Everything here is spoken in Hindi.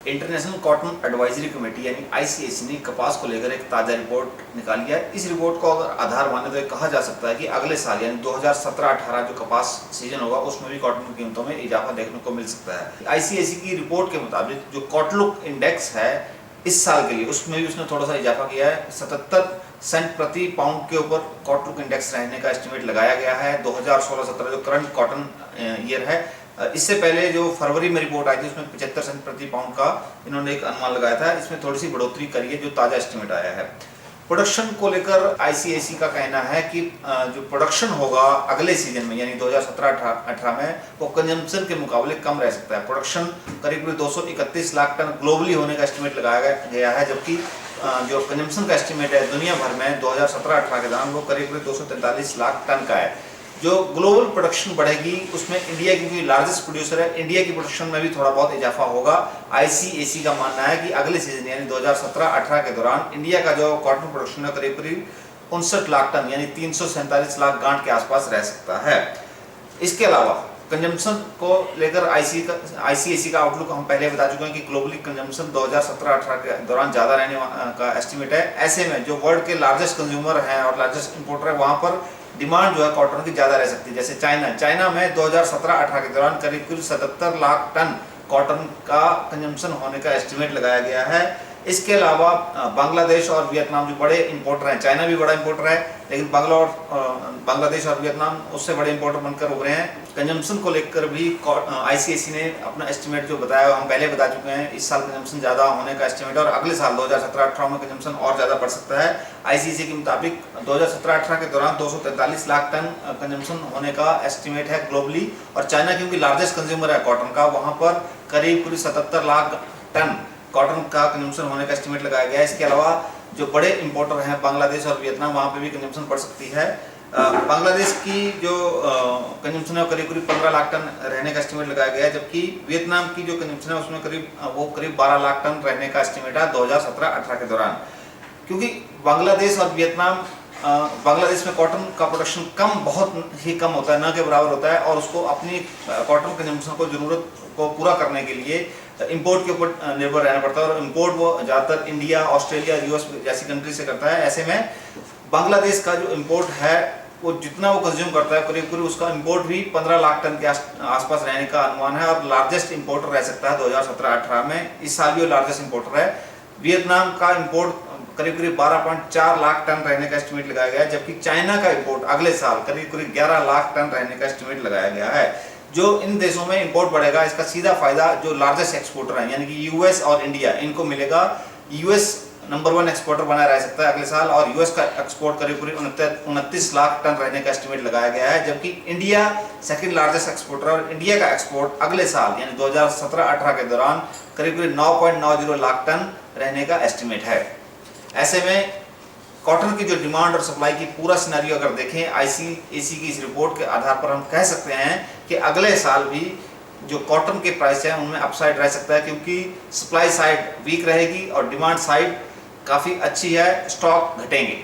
इंटरनेशनल कॉटन एडवाइजरी कमेटी यानी आईसीएसी ने कपास को लेकर एक ताज़ा रिपोर्ट निकाली है। इस रिपोर्ट को अगर आधार माने तो कहा जा सकता है कि अगले साल यानी 2017-18 जो कपास सीजन होगा उसमें भी कॉटन की कीमतों में इजाफा देखने को मिल सकता है। आईसीएसी की रिपोर्ट के मुताबिक जो कॉटलुक इंडेक्स है इस साल के लिए उसमें भी उसने थोड़ा सा इजाफा किया है। 77 सेंट प्रति पाउंड के ऊपर कॉटलुक इंडेक्स रहने का एस्टिमेट लगाया गया है 2016-17 जो करंट कॉटन ईयर है। इससे पहले जो फरवरी में रिपोर्ट आई थी उसमें 75 सेंट प्रति पाउंड का इन्होंने एक अनुमान लगाया था। इसमें थोड़ी सी बढ़ोतरी करी है जो ताज़ा एस्टिमेट आया है। प्रोडक्शन को लेकर आईसीएसी का कहना है कि जो प्रोडक्शन होगा अगले सीजन में यानी 2017-18 में वो कंजम्पशन के मुकाबले कम रह सकता है। प्रोडक्शन करीब 231 लाख टन ग्लोबली होने का एस्टिमेट लगाया गया है, जबकि जो कंजम्पशन का एस्टिमेट है दुनिया भर में 2017-18 के दौरान वो करीब 243 लाख टन का है। जो ग्लोबल प्रोडक्शन बढ़ेगी उसमें इंडिया की लार्जेस्ट प्रोड्यूसर है, इंडिया की प्रोडक्शन में भी थोड़ा बहुत इजाफा होगा। आईसीएसी का मानना है कि अगले सीजन यानी 2017-18 के दौरान इंडिया का जो कॉटन प्रोडक्शन है करीब 59 लाख टन यानी 347 लाख गांठ के आसपास रह सकता है। इसके अलावा कंजम्पशन को लेकर आईसीएसी का आउटलुक हम पहले बता चुके हैं कि ग्लोबली कंजम्पशन 2017-18 के दौरान ज़्यादा रहने का एस्टिमेट है। ऐसे में जो वर्ल्ड के लार्जेस्ट कंज्यूमर हैं और लार्जेस्ट इंपोर्टर है वहाँ पर डिमांड जो है कॉटन की ज़्यादा रह सकती है। जैसे चाइना में 2017-18 के दौरान करीब 77 लाख टन कॉटन का कंजम्पशन होने का एस्टिमेट लगाया गया है। इसके अलावा बांग्लादेश और वियतनाम जो बड़े इंपोर्टर हैं, चाइना भी बड़ा इंपोर्टर है लेकिन बांग्लादेश और वियतनाम उससे बड़े इंपोर्टर बनकर उभरे हैं। कंजम्पशन को लेकर भी आईसीएसी ने अपना एस्टिमेट जो बताया हम पहले बता चुके हैं। इस साल कंजम्पशन ज़्यादा होने का एस्टिमेट है और अगले साल 2017-18 में कंजम्पशन और ज़्यादा बढ़ सकता है। आईसीएसी के मुताबिक 2017-18 के दौरान 243 लाख टन कंजम्पशन होने का एस्टिमेट है ग्लोबली, और चाइना क्योंकि लार्जेस्ट कंज्यूमर है कॉटन का वहाँ पर करीब 77 लाख टन कॉटन का कंजम्पशन होने का एस्टिमेट लगाया गया है। इसके अलावा जो बड़े इंपोर्टर हैं बांग्लादेश और वियतनाम वहाँ पे भी कंजम्पशन बढ़ सकती है। बांग्लादेश की जो कंजम्पशन है करीब 15 लाख टन रहने का एस्टिमेट लगाया गया है, जबकि वियतनाम की जो कंजम्पशन है उसमें करीब 12 लाख टन रहने का एस्टिमेट है 2017-18 के दौरान। क्योंकि बांग्लादेश और वियतनाम बांग्लादेश में कॉटन का प्रोडक्शन बहुत ही कम होता है, न के बराबर होता है, और उसको अपनी कॉटन कंजम्पशन को ज़रूरत को पूरा करने के लिए इंपोर्ट के ऊपर निर्भर रहना पड़ता है, और इंपोर्ट वो ज़्यादातर इंडिया, ऑस्ट्रेलिया, यूएस जैसी कंट्री से करता है। ऐसे में बांग्लादेश का जो इंपोर्ट है वो जितना वो कंज्यूम करता है करीब उसका इंपोर्ट भी 15 लाख टन के आसपास रहने का अनुमान है, और लार्जेस्ट इंपोर्टर रह सकता है 2017-18 में। इस साल भी वो लार्जेस्ट इंपोर्टर है। वियतनाम का इंपोर्ट करीब 12.4 लाख टन रहने का एस्टिमेट लगाया गया है, जबकि चाइना का इंपोर्ट अगले साल करीब 11 लाख टन रहने का एस्टिमेट लगाया गया है। जो इन देशों में इंपोर्ट बढ़ेगा इसका सीधा फायदा जो लार्जेस्ट एक्सपोर्टर हैं यानी कि यूएस और इंडिया इनको मिलेगा। यूएस नंबर 1 एक्सपोर्टर बना रह सकता है अगले साल, और यूएस का एक्सपोर्ट करीब 29 लाख टन रहने का एस्टिमेट लगाया गया है, जबकि इंडिया सेकंड लार्जेस्ट एक्सपोर्टर, और इंडिया का एक्सपोर्ट अगले साल यानी 2017-18 के दौरान करीब 9.90 लाख टन रहने का एस्टिमेट है। ऐसे में कॉटन की जो डिमांड और सप्लाई की पूरा सिनेरियो अगर देखें आईसीएसी की इस रिपोर्ट के आधार पर हम कह सकते हैं कि अगले साल भी जो कॉटन के प्राइस हैं उनमें अपसाइड रह सकता है, क्योंकि सप्लाई साइड वीक रहेगी और डिमांड साइड काफ़ी अच्छी है, स्टॉक घटेंगे।